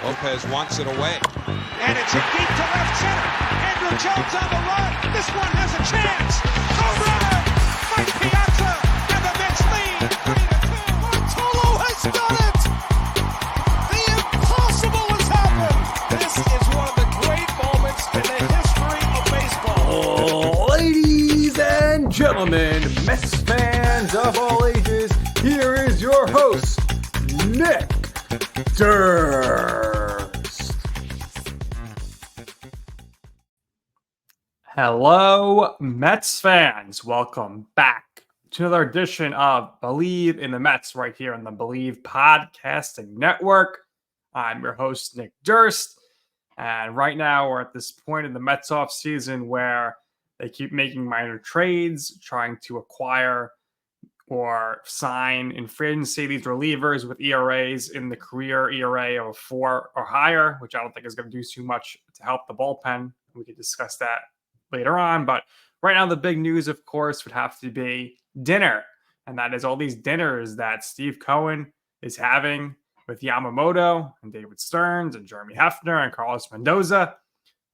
Lopez wants it away. And it's hit deep to left center. Andrew Jones on the run. This one has a chance. Home run! Mike Piazza and the Mets lead 3-2. Bartolo has done it! The impossible has happened! This is one of the great moments in the history of baseball. Ladies and gentlemen, Mets fans of all ages, here is your host, Nick Durst. Hello, Mets fans. Welcome back to another edition of Bleav in the Mets right here on the Bleav Podcasting Network. I'm your host, Nick Durst. And right now we're at this point in the Mets offseason where they keep making minor trades, trying to acquire or sign in free agency these relievers with ERAs in the career ERA of 4 or higher, which I don't think is going to do too much to help the bullpen. We could discuss that later on. But right now, the big news, of course, would have to be dinner. And that is all these dinners that Steve Cohen is having with Yamamoto and David Stearns and Jeremy Hefner and Carlos Mendoza.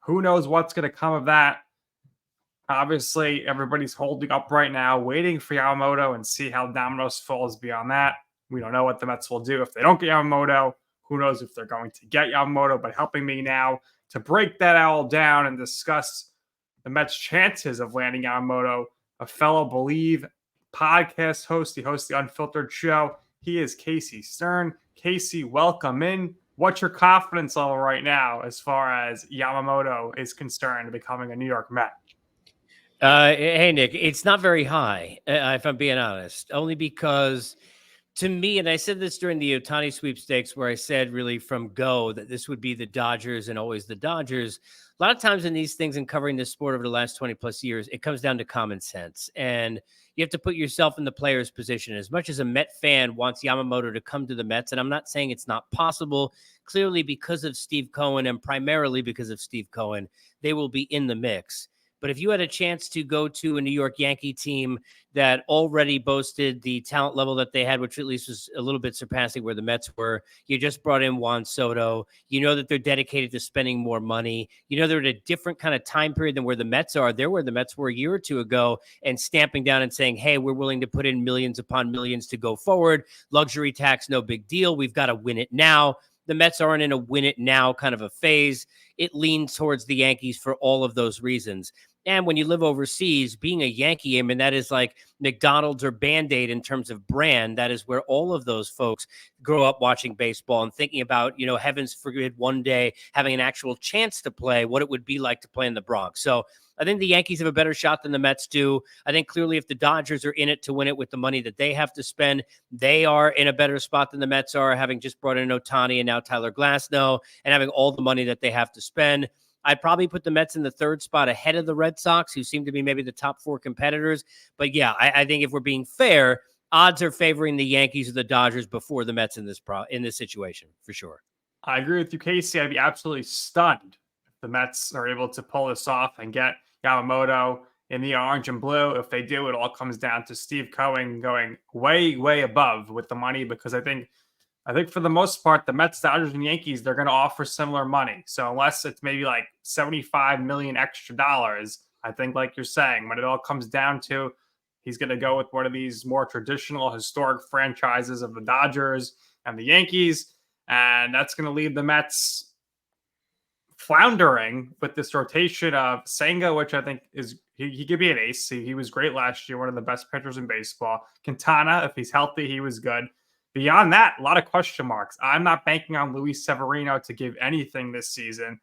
Who knows what's going to come of that? Obviously, everybody's holding up right now, waiting for Yamamoto and see how dominoes falls beyond that. We don't know what the Mets will do if they don't get Yamamoto. Who knows if they're going to get Yamamoto? But helping me now to break that all down and discuss the Mets' chances of landing Yamamoto, a fellow Bleav podcast host. He hosts the Unfiltered show. He is Casey Stern. Casey, welcome in. What's your confidence level right now as far as Yamamoto is concerned becoming a New York Met? Hey, Nick, it's not very high, if I'm being honest, only because to me, and I said this during the Ohtani sweepstakes where I said really from go that this would be the Dodgers and always the Dodgers. A lot of times in these things and covering this sport over the last 20 plus years, it comes down to common sense. And you have to put yourself in the player's position. As much as a Met fan wants Yamamoto to come to the Mets, and I'm not saying it's not possible, clearly because of Steve Cohen and primarily because of Steve Cohen, they will be in the mix. But if you had a chance to go to a New York Yankee team that already boasted the talent level that they had, which at least was a little bit surpassing where the Mets were, you just brought in Juan Soto. You know that they're dedicated to spending more money. You know they're in a different kind of time period than where the Mets are. They're where the Mets were a year or two ago and stamping down and saying, hey, we're willing to put in millions upon millions to go forward. Luxury tax, no big deal. We've got to win it now. The Mets aren't in a win it now kind of a phase. It leans towards the Yankees for all of those reasons. And when you live overseas, being a Yankee, I mean, that is like McDonald's or Band-Aid in terms of brand. That is where all of those folks grow up watching baseball and thinking about, you know, heavens forbid one day having an actual chance to play, what it would be like to play in the Bronx. So I think the Yankees have a better shot than the Mets do. I think clearly if the Dodgers are in it to win it with the money that they have to spend, they are in a better spot than the Mets are, having just brought in Ohtani and now Tyler Glasnow and having all the money that they have to spend. I'd probably put the Mets in the third spot ahead of the Red Sox, who seem to be maybe the top 4 competitors. But yeah, I think if we're being fair, odds are favoring the Yankees or the Dodgers before the Mets in this situation, for sure. I agree with you, Casey. I'd be absolutely stunned if the Mets are able to pull this off and get Yamamoto in the orange and blue. If they do, it all comes down to Steve Cohen going way, way above with the money, because I think for the most part, the Mets, Dodgers, and Yankees, they're going to offer similar money. So unless it's maybe like $75 million extra dollars, I think like you're saying, when it all comes down to, he's going to go with one of these more traditional historic franchises of the Dodgers and the Yankees. And that's going to leave the Mets floundering with this rotation of Senga, which I think is, he could be an ace. He was great last year, one of the best pitchers in baseball. Quintana, if he's healthy, he was good. Beyond that, a lot of question marks. I'm not banking on Luis Severino to give anything this season.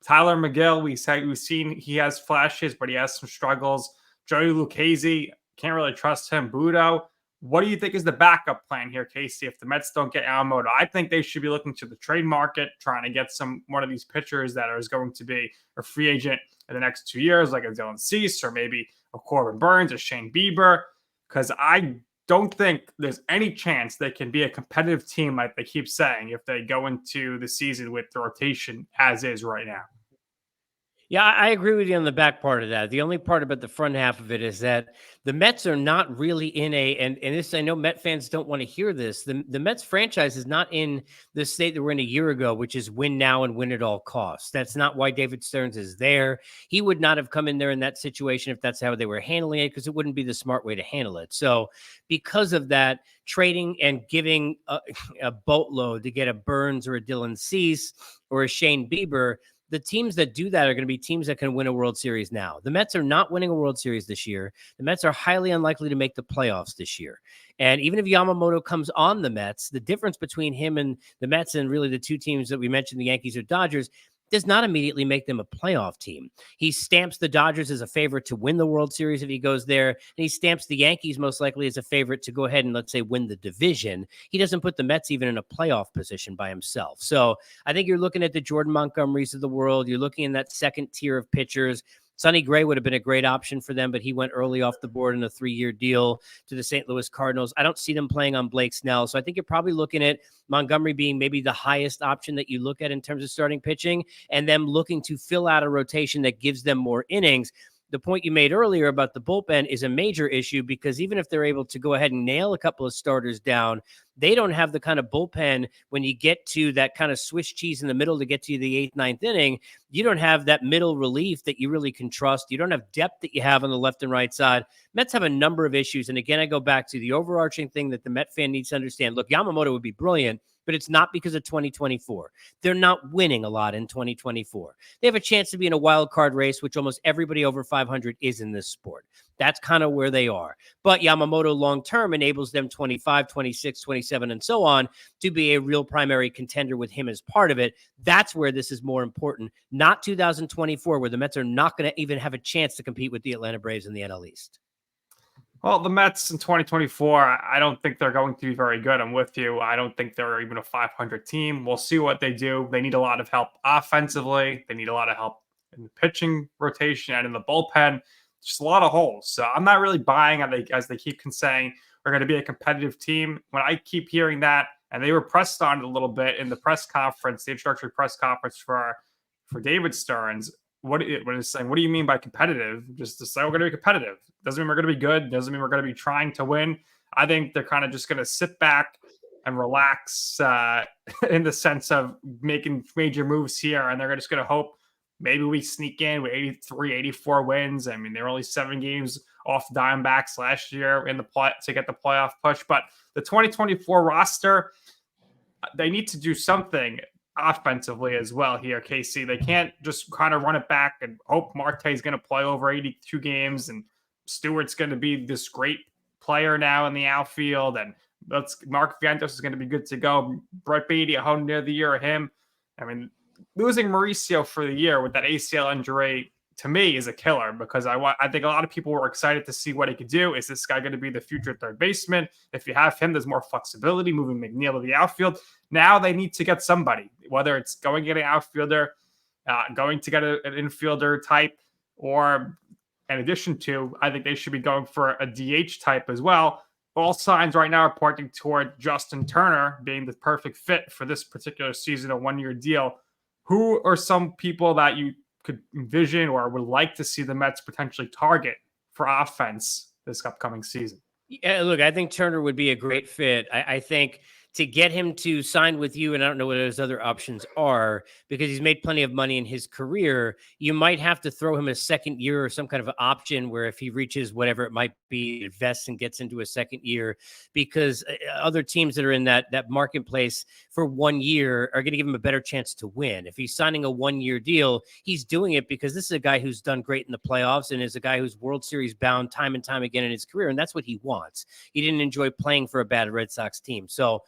Tyler McGill, we've seen he has flashes, but he has some struggles. Joey Lucchesi, can't really trust him. Budo, what do you think is the backup plan here, Casey, if the Mets don't get Yamamoto? I think they should be looking to the trade market, trying to get one of these pitchers that is going to be a free agent in the next 2 years, like a Dylan Cease or maybe a Corbin Burns or Shane Bieber, because I don't think there's any chance they can be a competitive team like they keep saying if they go into the season with the rotation as is right now. Yeah, I agree with you on the back part of that. The only part about the front half of it is that the Mets are not really in and this, I know Met fans don't want to hear this. The Mets franchise is not in the state that we're in a year ago, which is win now and win at all costs. That's not why David Stearns is there. He would not have come in there in that situation if that's how they were handling it, because it wouldn't be the smart way to handle it. So because of that, trading and giving a boatload to get a Burns or a Dylan Cease or a Shane Bieber, the teams that do that are going to be teams that can win a World Series now. The Mets are not winning a World Series this year. The Mets are highly unlikely to make the playoffs this year. And even if Yamamoto comes on the Mets, the difference between him and the Mets and really the two teams that we mentioned, the Yankees or Dodgers, does not immediately make them a playoff team. He stamps the Dodgers as a favorite to win the World Series if he goes there, and he stamps the Yankees most likely as a favorite to go ahead and, let's say, win the division. He doesn't put the Mets even in a playoff position by himself. So I think you're looking at the Jordan Montgomerys of the world. You're looking in that second tier of pitchers. Sonny Gray would have been a great option for them, but he went early off the board in a 3-year deal to the St. Louis Cardinals. I don't see them playing on Blake Snell. So I think you're probably looking at Montgomery being maybe the highest option that you look at in terms of starting pitching, and them looking to fill out a rotation that gives them more innings. The point you made earlier about the bullpen is a major issue, because even if they're able to go ahead and nail a couple of starters down, they don't have the kind of bullpen when you get to that kind of Swiss cheese in the middle to get to the 8th, 9th inning. You don't have that middle relief that you really can trust. You don't have depth that you have on the left and right side. Mets have a number of issues. And again, I go back to the overarching thing that the Met fan needs to understand. Look, Yamamoto would be brilliant, but it's not because of 2024. They're not winning a lot in 2024. They have a chance to be in a wild card race, which almost everybody over 500 is in this sport. That's kind of where they are. But Yamamoto long-term enables them 25, 26, 27, and so on to be a real primary contender with him as part of it. That's where this is more important, not 2024, where the Mets are not going to even have a chance to compete with the Atlanta Braves in the NL East. Well, the Mets in 2024, I don't think they're going to be very good. I'm with you. I don't think they're even a 500 team. We'll see what they do. They need a lot of help offensively. They need a lot of help in the pitching rotation and in the bullpen. Just a lot of holes. So I'm not really buying, as they keep saying, we're going to be a competitive team. When I keep hearing that, and they were pressed on it a little bit in the press conference, the introductory press conference for David Stearns, when it's saying, what do you mean by competitive? Just to say we're going to be competitive. Doesn't mean we're going to be good. Doesn't mean we're going to be trying to win. I think they're kind of just going to sit back and relax in the sense of making major moves here. And they're just going to hope maybe we sneak in with 83, 84 wins. I mean, they were only 7 games off Diamondbacks last year in the play to get the playoff push. But the 2024 roster, they need to do something offensively as well here, KC. They can't just kind of run it back and hope Marte is going to play over 82 games and Stewart's going to be this great player now in the outfield, and Mark Vientos is going to be good to go. Brett Beatty, how near the year of him. I mean, losing Mauricio for the year with that ACL injury to me is a killer, because I think a lot of people were excited to see what he could do. Is this guy going to be the future third baseman? If you have him, there's more flexibility moving McNeil to the outfield. Now they need to get somebody, whether it's going to get an outfielder, going to get an infielder type, or in addition to, I think they should be going for a DH type as well. All signs right now are pointing toward Justin Turner being the perfect fit for this particular season, a 1-year deal. Who are some people that you could envision or would like to see the Mets potentially target for offense this upcoming season? Yeah, look, I think Turner would be a great fit. I think to get him to sign with you, and I don't know what his other options are, because he's made plenty of money in his career, you might have to throw him a second year or some kind of option where if he reaches whatever it might be, invests and gets into a second year, because other teams that are in that marketplace for 1 year are going to give him a better chance to win. If he's signing a 1-year deal, he's doing it because this is a guy who's done great in the playoffs and is a guy who's World Series bound time and time again in his career, and that's what he wants. He didn't enjoy playing for a bad Red Sox team. So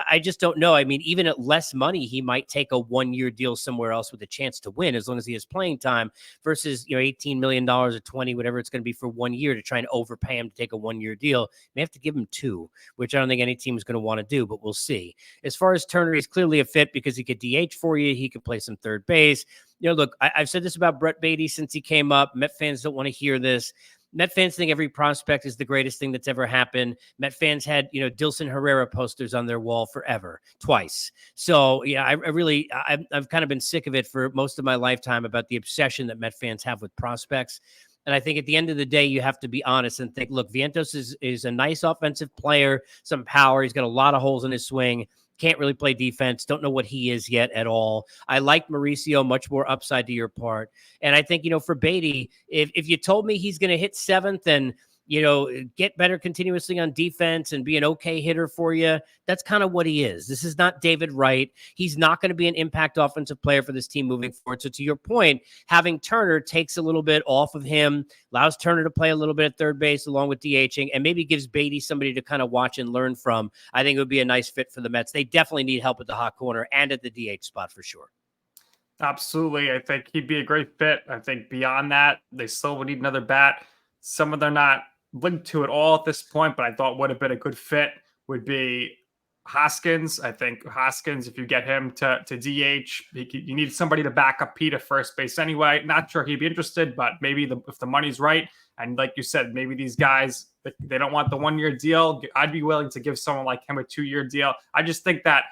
I just don't know. I mean, even at less money, he might take a 1-year deal somewhere else with a chance to win, as long as he has playing time, versus, $18 million or 20, whatever it's going to be for 1 year, to try and overpay him to take a 1-year deal. You may have to give him 2, which I don't think any team is going to want to do, but we'll see. As far as Turner, he's clearly a fit because he could DH for you. He could play some third base. Look, I've said this about Brett Beatty since he came up. Met fans don't want to hear this. Met fans think every prospect is the greatest thing that's ever happened. Met fans had, Dilson Herrera posters on their wall forever, twice. So, yeah, I've kind of been sick of it for most of my lifetime about the obsession that Met fans have with prospects. And I think at the end of the day, you have to be honest and think, look, Vientos is a nice offensive player, some power. He's got a lot of holes in his swing. Can't really play defense. Don't know what he is yet at all. I like Mauricio, much more upside to your part. And I think, for Beatty, if you told me he's going to hit seventh and, get better continuously on defense and be an okay hitter for you, that's kind of what he is. This is not David Wright. He's not going to be an impact offensive player for this team moving forward. So to your point, having Turner takes a little bit off of him, allows Turner to play a little bit at third base along with DHing, and maybe gives Beatty somebody to kind of watch and learn from. I think it would be a nice fit for the Mets. They definitely need help at the hot corner and at the DH spot for sure. Absolutely. I think he'd be a great fit. I think beyond that, they still would need another bat. Some of them not linked to it all at this point, but I thought would have been a good fit would be Hoskins. I think Hoskins, if you get him to DH, you need somebody to back up Pete at first base anyway. Not sure he'd be interested, but maybe if the money's right, and like you said, maybe these guys, they don't want the 1-year deal. I'd be willing to give someone like him a 2-year deal. I just think that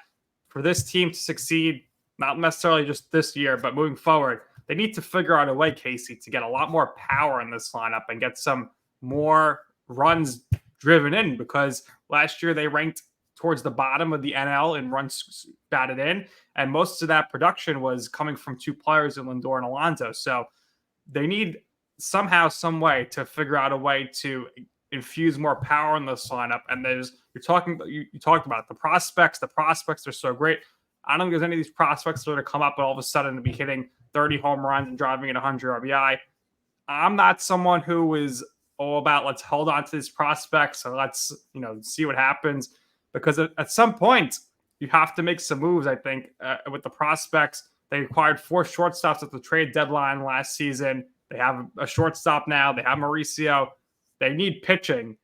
for this team to succeed, not necessarily just this year, but moving forward, they need to figure out a way, Casey, to get a lot more power in this lineup and get some more runs driven in, because last year they ranked towards the bottom of the NL in runs batted in, and most of that production was coming from 2 players in Lindor and Alonso. So they need somehow, some way to figure out a way to infuse more power in this lineup. And you talked about the prospects. The prospects are so great. I don't think there's any of these prospects that are going to come up and all of a sudden to be hitting 30 home runs and driving at 100 RBI. I'm not someone who is all about let's hold on to these prospects and let's see what happens, because at some point you have to make some moves. I think with the prospects, they acquired 4 shortstops at the trade deadline last season. They have a shortstop now. They have Mauricio. They need pitching.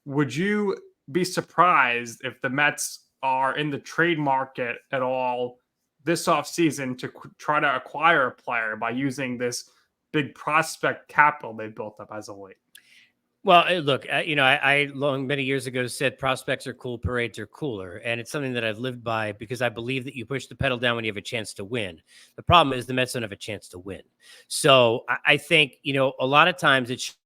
Would you be surprised if the Mets are in the trade market at all this offseason to try to acquire a player by using this big prospect capital they built up as of late? Well, look, I many years ago said prospects are cool, parades are cooler. And it's something that I've lived by because I believe that you push the pedal down when you have a chance to win. The problem is the Mets don't have a chance to win. So I think, a lot of times it's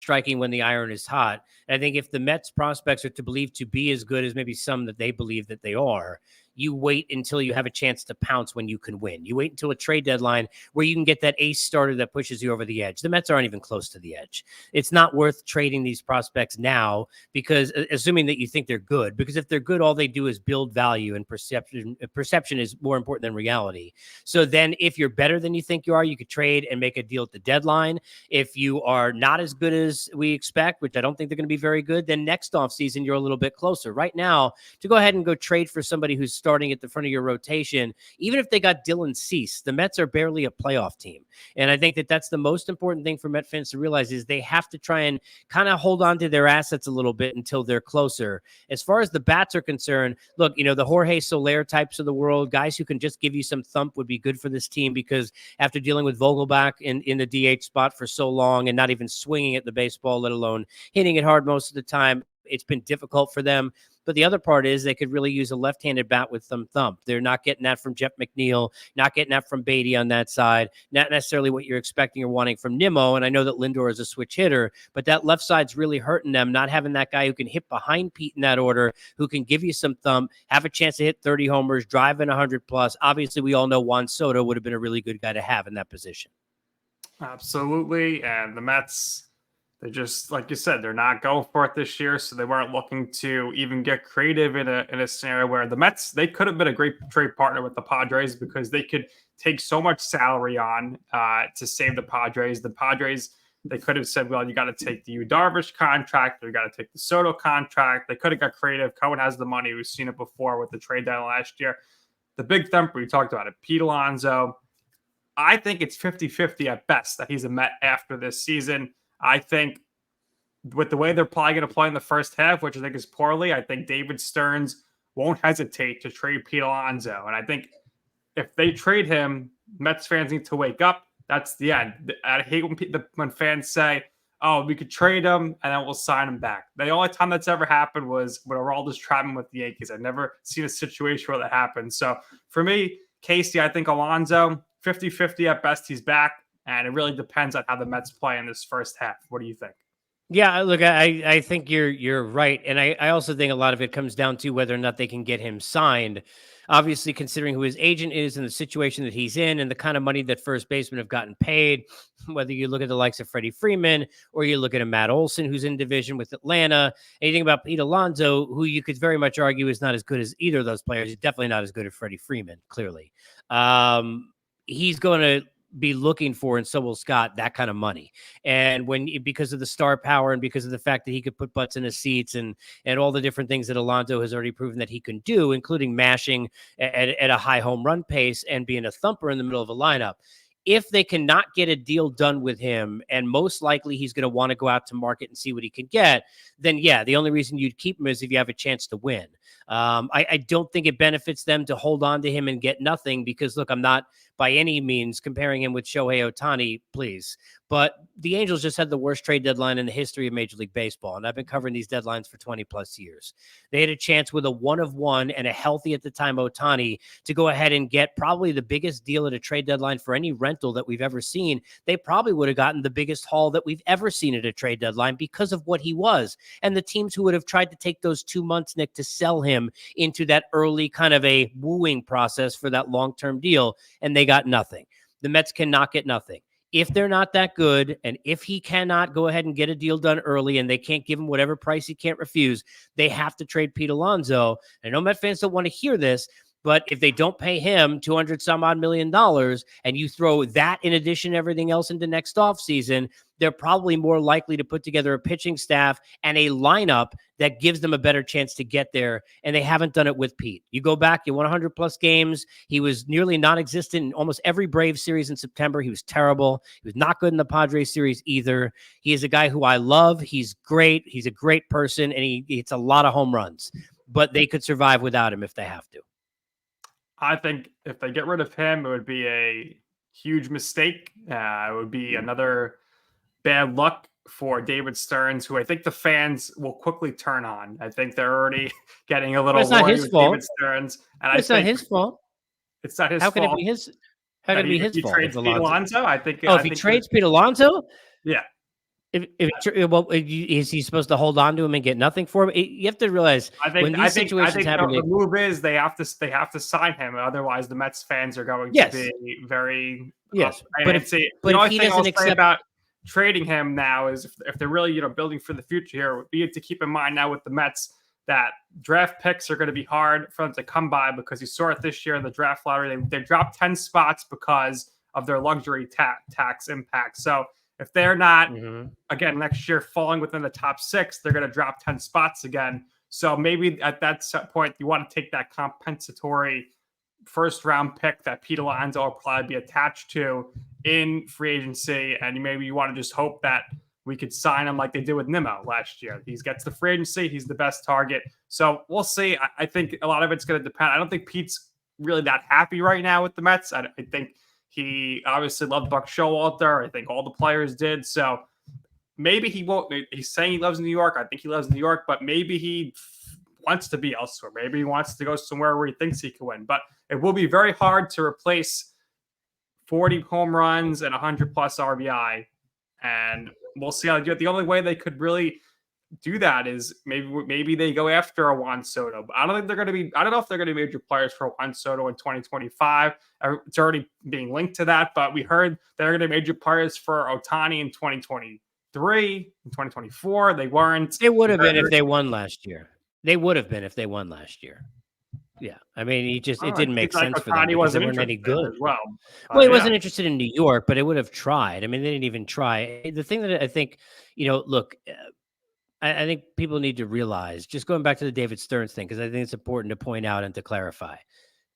striking when the iron is hot. And I think if the Mets prospects are to believe to be as good as maybe some that they believe that they are, you wait until you have a chance to pounce when you can win. You wait until a trade deadline where you can get that ace starter that pushes you over the edge. The Mets aren't even close to the edge. It's not worth trading these prospects now, because assuming that you think they're good, because if they're good, all they do is build value, and perception is more important than reality. So then if you're better than you think you are, you could trade and make a deal at the deadline. If you are not as good as we expect, which I don't think they're going to be very good, then next offseason you're a little bit closer. Right now, to go ahead and go trade for somebody who's starting at the front of your rotation, even if they got Dylan Cease, the Mets are barely a playoff team. And I think that that's the most important thing for Met fans to realize is they have to try and kind of hold on to their assets a little bit until they're closer. As far as the bats are concerned, look, the Jorge Soler types of the world, guys who can just give you some thump would be good for this team, because after dealing with Vogelbach in the DH spot for so long and not even swinging at the baseball, let alone hitting it hard most of the time, it's been difficult for them. But the other part is they could really use a left-handed bat with some thump. They're not getting that from Jeff McNeil, not getting that from Beatty on that side, not necessarily what you're expecting or wanting from Nimmo. And I know that Lindor is a switch hitter, but that left side's really hurting them, not having that guy who can hit behind Pete in that order, who can give you some thump, have a chance to hit 30 homers, drive in 100 plus. Obviously, we all know Juan Soto would have been a really good guy to have in that position. Absolutely. And the Mets, they just, like you said, they're not going for it this year, so they weren't looking to even get creative in a scenario where the Mets, they could have been a great trade partner with the Padres, because they could take so much salary on to save the Padres. The Padres, they could have said, well, you got to take the Yu Darvish contract, or you got to take the Soto contract. They could have got creative. Cohen has the money. We've seen it before with the trade deadline last year. The big thumper, we talked about it, Pete Alonso. I think it's 50-50 at best that he's a Met after this season. I think with the way they're probably going to play in the first half, which I think is poorly, I think David Stearns won't hesitate to trade Pete Alonso. And I think if they trade him, Mets fans need to wake up. That's the end. I hate when fans say, oh, we could trade him and then we'll sign him back. The only time that's ever happened was when Aroldis Chapman with the Yankees. I've never seen a situation where that happened. So for me, Casey, I think Alonso, 50-50 at best, he's back. And it really depends on how the Mets play in this first half. What do you think? Yeah, look, I think you're right. And I also think a lot of it comes down to whether or not they can get him signed. Obviously, considering who his agent is and the situation that he's in and the kind of money that first basemen have gotten paid, whether you look at the likes of Freddie Freeman or you look at a Matt Olson, who's in division with Atlanta, anything about Pete Alonso, who you could very much argue is not as good as either of those players. He's definitely not as good as Freddie Freeman, clearly. He's going to be looking for, and so will Scott, that kind of money. And because of the star power and because of the fact that he could put butts in his seats and all the different things that Alonso has already proven that he can do, including mashing at a high home run pace and being a thumper in the middle of a lineup. If they cannot get a deal done with him, and most likely he's going to want to go out to market and see what he can get, then yeah, the only reason you'd keep him is if you have a chance to win. I don't think it benefits them to hold on to him and get nothing because, look, I'm not by any means comparing him with Shohei Ohtani, please. But the Angels just had the worst trade deadline in the history of Major League Baseball, and I've been covering these deadlines for 20 plus years. They had a chance with a 1-of-1 and a healthy at the time Ohtani to go ahead and get probably the biggest deal at a trade deadline for any rental that we've ever seen. They probably would have gotten the biggest haul that we've ever seen at a trade deadline because of what he was. And the teams who would have tried to take those 2 months, Nick, to sell him into that early kind of a wooing process for that long-term deal, and they got nothing. The Mets cannot get nothing. If they're not that good, and if he cannot go ahead and get a deal done early and they can't give him whatever price he can't refuse, they have to trade Pete Alonso. I know Met fans don't want to hear this, but if they don't pay him $200 some odd million and you throw that in addition to everything else into next offseason, they're probably more likely to put together a pitching staff and a lineup that gives them a better chance to get there. And they haven't done it with Pete. You go back, you won 100 plus games. He was nearly non-existent in almost every Braves series in September. He was terrible. He was not good in the Padres series either. He is a guy who I love. He's great. He's a great person, and he hits a lot of home runs. But they could survive without him if they have to. I think if they get rid of him, it would be a huge mistake. It would be another bad luck for David Stearns, who I think the fans will quickly turn on. I think they're already getting a little worried with David Stearns. And it's not his fault. It's not his fault. How can it be his? How can it be his fault? Trades Pete Alonso? I think. Oh, if he trades Pete Alonso, yeah. Is he supposed to hold on to him and get nothing for him? You have to realize when these situations happen. The move is they have to sign him, otherwise the Mets fans are going to be very But if he doesn't accept about trading him now is if they're really building for the future here, would be to keep in mind now with the Mets that draft picks are going to be hard for them to come by because you saw it this year in the draft lottery. They dropped 10 spots because of their luxury tax impact. So if they're not, again, next year falling within the top 6, they're going to drop 10 spots again. So maybe at that point, you want to take that compensatory first-round pick that Pete Alonso will probably be attached to in free agency, and maybe you want to just hope that we could sign him like they did with Nimmo last year. He gets the free agency. He's the best target. So we'll see. I think a lot of it's going to depend. I don't think Pete's really that happy right now with the Mets. I think he obviously loved Buck Showalter. I think all the players did. So maybe he won't. He's saying he loves New York. I think he loves New York, but maybe he wants to be elsewhere. Maybe he wants to go somewhere where he thinks he can win. But it will be very hard to replace 40 home runs and 100 plus RBI. And we'll see how they do it. The only way they could really do that is maybe they go after a Juan Soto. But I don't know if they're going to be major players for Juan Soto in 2025. It's already being linked to that, but we heard they're going to be major players for Ohtani in 2023, in 2024. They weren't. They would have been if they won last year. They would have been if they won last year. Yeah, I mean, it didn't make sense for them because they weren't any good. Well, he wasn't interested in New York, but it would have tried. I mean, they didn't even try. The thing that I think, look, I think people need to realize, just going back to the David Stearns thing, because I think it's important to point out and to clarify.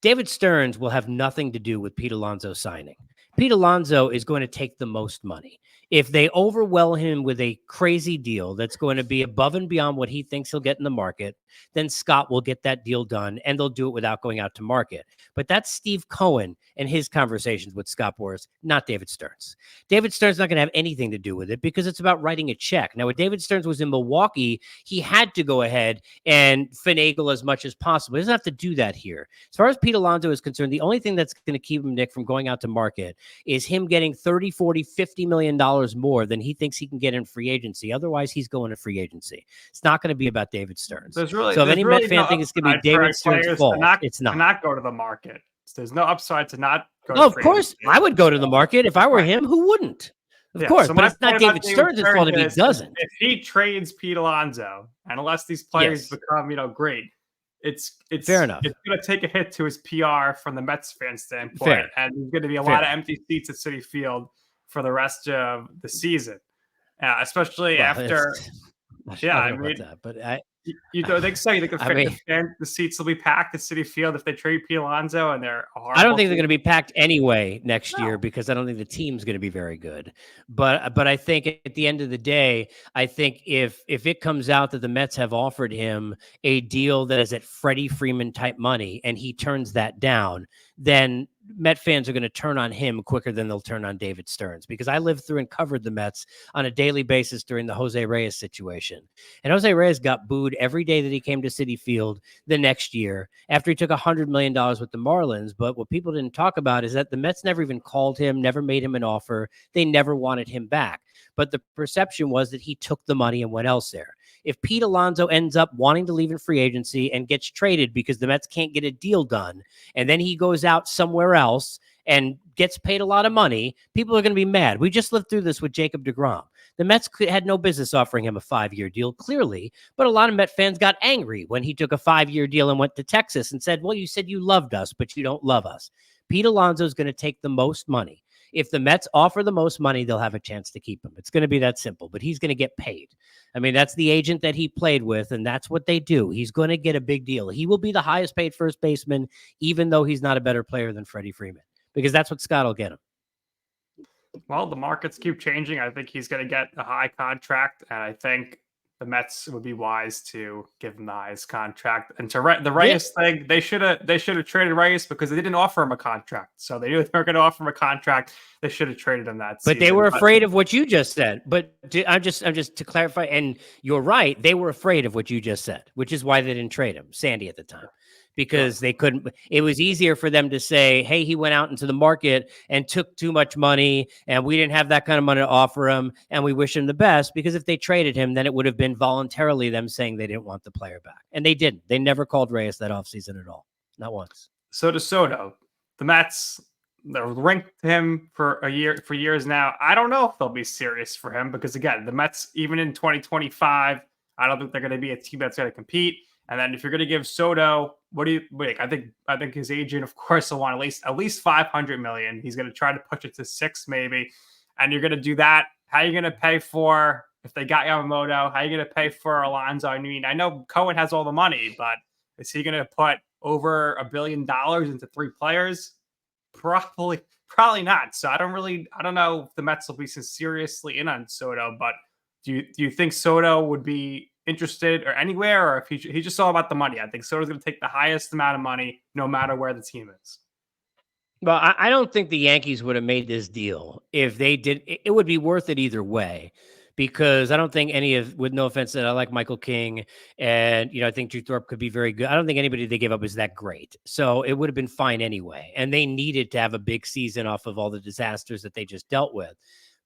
David Stearns will have nothing to do with Pete Alonso signing Pete Alonso is going to take the most money. If they overwhelm him with a crazy deal that's going to be above and beyond what he thinks he'll get in the market, then Scott will get that deal done, and they'll do it without going out to market. But that's Steve Cohen and his conversations with Scott Boras, not David Stearns. David Stearns not going to have anything to do with it because it's about writing a check. Now, when David Stearns was in Milwaukee, he had to go ahead and finagle as much as possible. He doesn't have to do that here. As far as Pete Alonso is concerned, the only thing that's going to keep him, Nick, from going out to market is him getting $30, $40, $50 million more than he thinks he can get in free agency. Otherwise, he's going to free agency. It's not going to be about David Stearns. So if any Met fan thinks it's going to be David Stearns' fault, it's not. To not go to the market. There's no upside to not go to free agency. I would go to the market. If I were him, who wouldn't? Of course, so but it's not David Stearns' fault if he doesn't. If he trades Pete Alonso, and unless these players become, great, it's fair enough. It's going to take a hit to his PR from the Mets fan standpoint, and there's going to be a lot of empty seats at Citi Field for the rest of the season, especially after. I don't know about that, but you don't think so? You think the seats will be packed at Citi Field if they trade Pete Alonso and they're horrible? I don't think they're going to be packed anyway next year because I don't think the team's going to be very good. But I think at the end of the day, I think if it comes out that the Mets have offered him a deal that is at Freddie Freeman type money and he turns that down, then Met fans are going to turn on him quicker than they'll turn on David Stearns, because I lived through and covered the Mets on a daily basis during the Jose Reyes situation. And Jose Reyes got booed every day that he came to Citi Field the next year after he took $100 million with the Marlins. But what people didn't talk about is that the Mets never even called him, never made him an offer. They never wanted him back. But the perception was that he took the money and went elsewhere. If Pete Alonso ends up wanting to leave in free agency and gets traded because the Mets can't get a deal done, and then he goes out somewhere else and gets paid a lot of money, people are going to be mad. We just lived through this with Jacob deGrom. The Mets had no business offering him a 5-year deal, clearly, but a lot of Met fans got angry when he took a 5-year deal and went to Texas and said, well, you said you loved us, but you don't love us. Pete Alonso is going to take the most money. If the Mets offer the most money, they'll have a chance to keep him. It's going to be that simple, but he's going to get paid. I mean, that's the agent that he played with, and that's what they do. He's going to get a big deal. He will be the highest paid first baseman, even though he's not a better player than Freddie Freeman, because that's what Scott will get him. Well, the markets keep changing. I think he's going to get a high contract, and I think the Mets would be wise to give him the highest contract. And to the Reyes thing, they should have traded Reyes because they didn't offer him a contract. So they knew they were going to offer him a contract. They should have traded him that season. But they were afraid of what you just said. But I'm just to clarify, and you're right, they were afraid of what you just said, which is why they didn't trade him, Sandy at the time. Because they couldn't, it was easier for them to say, hey, he went out into the market and took too much money, and we didn't have that kind of money to offer him, and we wish him the best. Because if they traded him, then it would have been voluntarily them saying they didn't want the player back. And they didn't. They never called Reyes that offseason at all. Not once. So to Soto, the Mets, they're ranked him for years now. I don't know if they'll be serious for him because, again, the Mets, even in 2025, I don't think they're going to be a team that's going to compete. And then if you're going to give Soto, what do you think? I think his agent, of course, will want at least $500 million. He's going to try to push it to $6 million maybe. And you're going to do that. How are you going to pay for, if they got Yamamoto, how are you going to pay for Alonso? I mean, I know Cohen has all the money, but is he going to put over $1 billion into 3 players? Probably not. So I don't know if the Mets will be seriously in on Soto, but do you think Soto would be interested or anywhere, or if he's just all about the money? I think Soto's going to take the highest amount of money no matter where the team is. Well, I don't think the Yankees would have made this deal if they did. It would be worth it either way, because I don't think with no offense, that I like Michael King, and I think Drew Thorpe could be very good. I don't think anybody they gave up is that great, so it would have been fine anyway. And they needed to have a big season off of all the disasters that they just dealt with.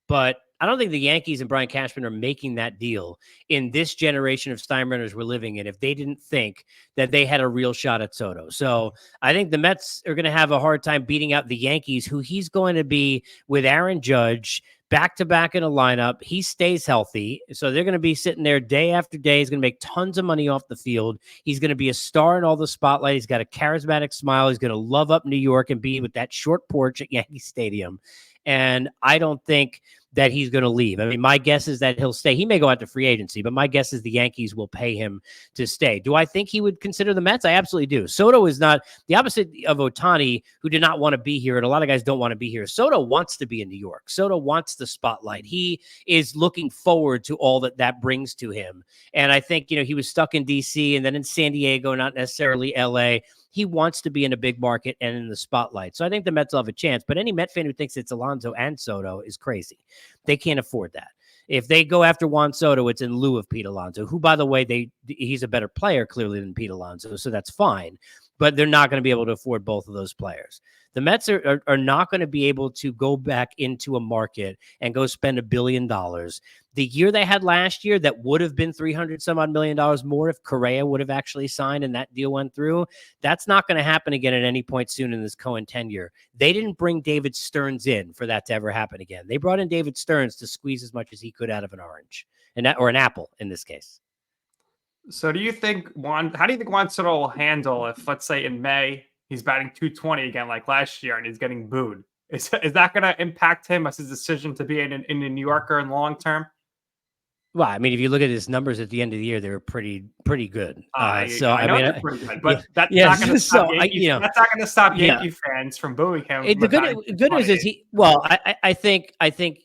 But I don't think the Yankees and Brian Cashman are making that deal in this generation of Steinbrenners we're living in if they didn't think that they had a real shot at Soto. So I think the Mets are going to have a hard time beating out the Yankees, who he's going to be with Aaron Judge back-to-back in a lineup. He stays healthy. So they're going to be sitting there day after day. He's going to make tons of money off the field. He's going to be a star in all the spotlight. He's got a charismatic smile. He's going to love up New York and be with that short porch at Yankee Stadium. And I don't think that he's going to leave. I mean, my guess is that he'll stay. He may go out to free agency, but my guess is the Yankees will pay him to stay. Do I think he would consider the Mets? I absolutely do. Soto is not the opposite of Ohtani, who did not want to be here, and a lot of guys don't want to be here. Soto wants to be in New York. Soto wants the spotlight. He is looking forward to all that brings to him. And I think, he was stuck in DC and then in San Diego, not necessarily LA. He wants to be in a big market and in the spotlight. So I think the Mets will have a chance. But any Met fan who thinks it's Alonso and Soto is crazy. They can't afford that. If they go after Juan Soto, it's in lieu of Pete Alonso, who, by the way, he's a better player clearly than Pete Alonso, so that's fine. But they're not going to be able to afford both of those players. The Mets are not going to be able to go back into a market and go spend $1 billion. The year they had last year, that would have been $300 some odd million more if Correa would have actually signed and that deal went through. That's not going to happen again at any point soon in this Cohen tenure. They didn't bring David Stearns in for that to ever happen again. They brought in David Stearns to squeeze as much as he could out of an orange, or an apple in this case. So how do you think Juan Soto will handle if, let's say, in May he's batting 220 again like last year and he's getting booed? Is that going to impact him as his decision to be in a New Yorker in the long term? Well, I mean, if you look at his numbers at the end of the year, they were pretty good. I know they're pretty good, but that's not going to stop Yankee fans from booing him. The good news is I think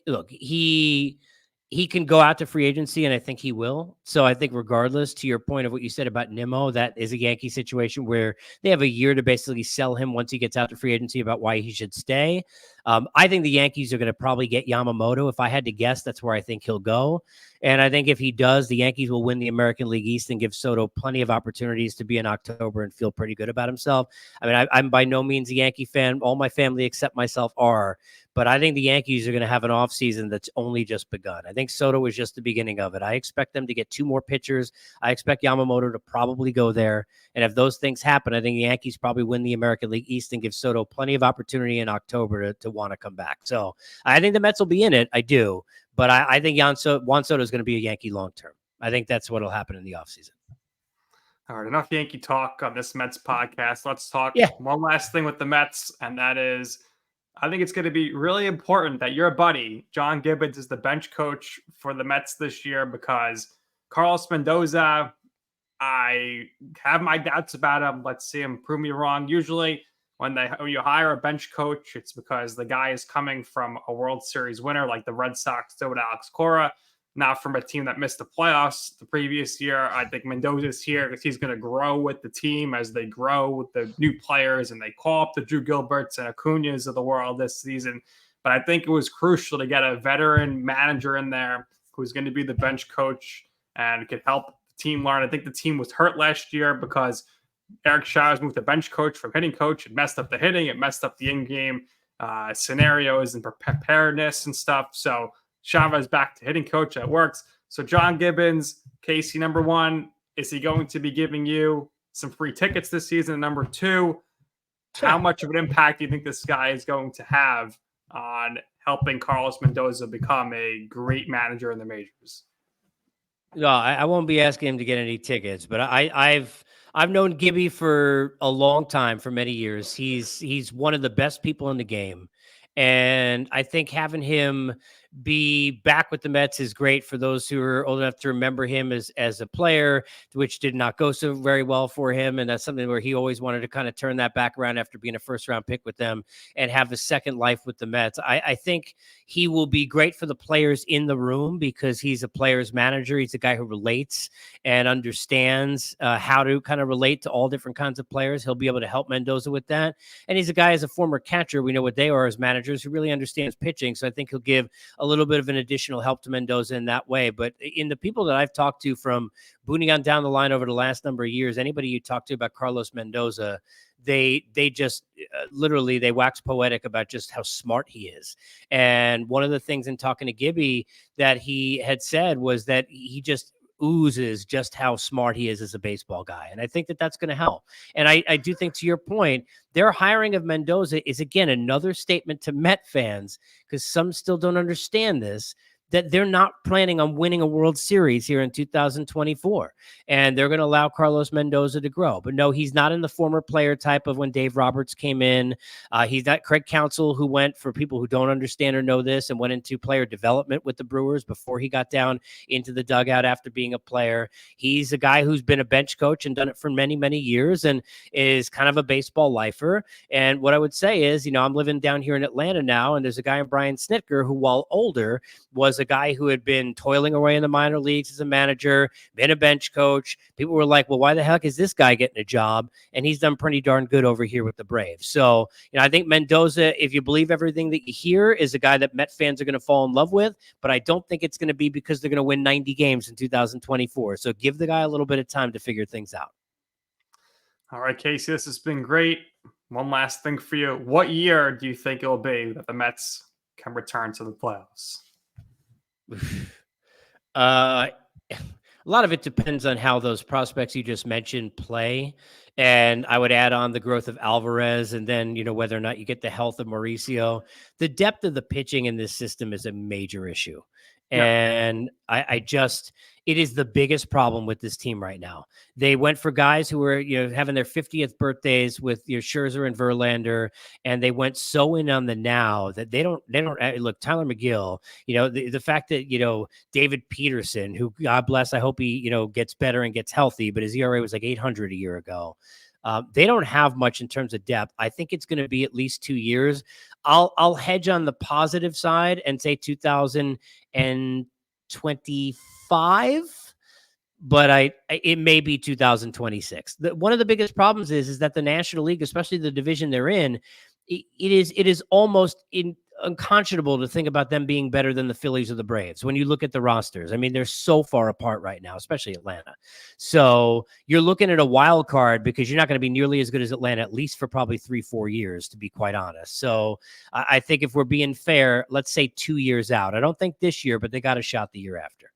look, he can go out to free agency, and I think he will. So I think regardless, to your point of what you said about Nimmo, that is a Yankee situation where they have a year to basically sell him once he gets out to free agency about why he should stay. I think the Yankees are going to probably get Yamamoto. If I had to guess, that's where I think he'll go. And I think if he does, the Yankees will win the American League East and give Soto plenty of opportunities to be in October and feel pretty good about himself. I mean, I'm by no means a Yankee fan. All my family except myself are. But I think the Yankees are going to have an offseason that's only just begun. I think Soto was just the beginning of it. I expect them to get 2 more pitchers. I expect Yamamoto to probably go there. And if those things happen, I think the Yankees probably win the American League East and give Soto plenty of opportunity in October to want to come back. So I think the Mets will be in it. I do. But I think Juan Soto is going to be a Yankee long-term. I think that's what will happen in the offseason. All right, enough Yankee talk on this Mets podcast. Let's talk one last thing with the Mets, and that is, I think it's going to be really important that your buddy, John Gibbons, is the bench coach for the Mets this year, because Carlos Mendoza, I have my doubts about him. Let's see him prove me wrong. Usually when you hire a bench coach, it's because the guy is coming from a World Series winner like the Red Sox did with Alex Cora, not from a team that missed the playoffs the previous year. I think Mendoza's here because he's going to grow with the team as they grow with the new players and they call up the Drew Gilberts and Acuñas of the world this season. But I think it was crucial to get a veteran manager in there who's going to be the bench coach and could help the team learn. I think the team was hurt last year because Eric Showers moved to bench coach from hitting coach. It messed up the hitting. It messed up the in-game scenarios and preparedness and stuff. So Chavez back to hitting coach. That works. So John Gibbons, Casey, number 1, is he going to be giving you some free tickets this season? And number 2, how much of an impact do you think this guy is going to have on helping Carlos Mendoza become a great manager in the majors? No, I won't be asking him to get any tickets, but I've known Gibby for a long time, for many years. He's one of the best people in the game. And I think having him be back with the Mets is great for those who are old enough to remember him as a player, which did not go so very well for him. And that's something where he always wanted to kind of turn that back around after being a first-round pick with them and have a second life with the Mets. I think he will be great for the players in the room because he's a player's manager. He's a guy who relates and understands how to kind of relate to all different kinds of players. He'll be able to help Mendoza with that. And he's a guy, as a former catcher, we know what they are as managers, who really understands pitching. So I think he'll give a little bit of an additional help to Mendoza in that way. But in the people that I've talked to from booting on down the line over the last number of years, anybody you talk to about Carlos Mendoza, they just literally, they wax poetic about just how smart he is. And one of the things in talking to Gibby that he had said was that he just oozes just how smart he is as a baseball guy. And I think that that's going to help. And I do think, to your point, their hiring of Mendoza is, again, another statement to Met fans, because some still don't understand this, that they're not planning on winning a World Series here in 2024. And they're going to allow Carlos Mendoza to grow. But no, he's not in the former player type of when Dave Roberts came in. He's not Craig Counsell, who went, for people who don't understand or know this, and went into player development with the Brewers before he got down into the dugout after being a player. He's a guy who's been a bench coach and done it for many, many years and is kind of a baseball lifer. And what I would say is, I'm living down here in Atlanta now, and there's a guy in Brian Snitker who, while older, was a guy who had been toiling away in the minor leagues as a manager, been a bench coach. People were like, well, why the heck is this guy getting a job? And he's done pretty darn good over here with the Braves. So, I think Mendoza, if you believe everything that you hear, is a guy that Met fans are going to fall in love with, but I don't think it's going to be because they're going to win 90 games in 2024. So give the guy a little bit of time to figure things out. All right, Casey, this has been great. One last thing for you. What year do you think it will be that the Mets can return to the playoffs? A lot of it depends on how those prospects you just mentioned play. And I would add on the growth of Alvarez, and then, whether or not you get the health of Mauricio. The depth of the pitching in this system is a major issue. And it is the biggest problem with this team right now. They went for guys who were, having their 50th birthdays with Scherzer and Verlander, and they went so in on the now that they don't look. Tyler McGill, the fact that, David Peterson, who, God bless, I hope he, gets better and gets healthy, but his ERA was like 800 a year ago. They don't have much in terms of depth. I think it's going to be at least 2 years. I'll hedge on the positive side and say 2025, but it may be 2026. One of the biggest problems is that the National League, especially the division they're in, it is almost unconscionable to think about them being better than the Phillies or the Braves. When you look at the rosters, they're so far apart right now, especially Atlanta. So you're looking at a wild card because you're not going to be nearly as good as Atlanta, at least for probably 3-4 years, to be quite honest. So I think if we're being fair, let's say 2 years out. I don't think this year, but they got a shot the year after.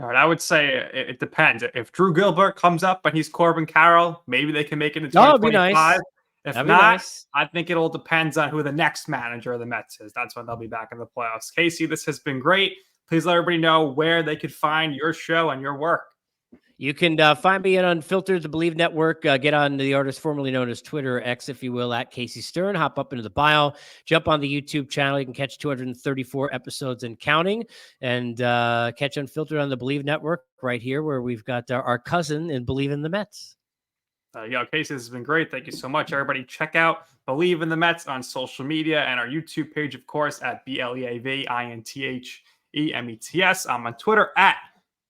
All right, I would say it depends. If Drew Gilbert comes up and he's Corbin Carroll, maybe they can make it in 2025. That'd be nice. If not, I think it all depends on who the next manager of the Mets is. That's when they'll be back in the playoffs. Casey, this has been great. Please let everybody know where they could find your show and your work. You can find me at Unfiltered, the Bleav Network. Get on the artist formerly known as Twitter, X, if you will, at Casey Stern. Hop up into the bio. Jump on the YouTube channel. You can catch 234 episodes and counting. And catch Unfiltered on the Bleav Network right here, where we've got our cousin in Bleav in the Mets. Casey, this has been great. Thank you so much, everybody. Check out Bleav in the Mets on social media and our YouTube page, of course, at BLEAVINTHEMETS. I'm on Twitter at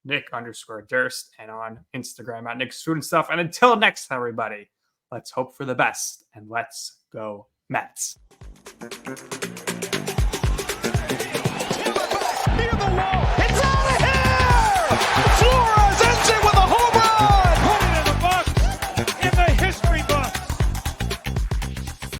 Nick_Durst and on Instagram at Nick's Food and Stuff. And until next time, everybody, let's hope for the best and let's go Mets.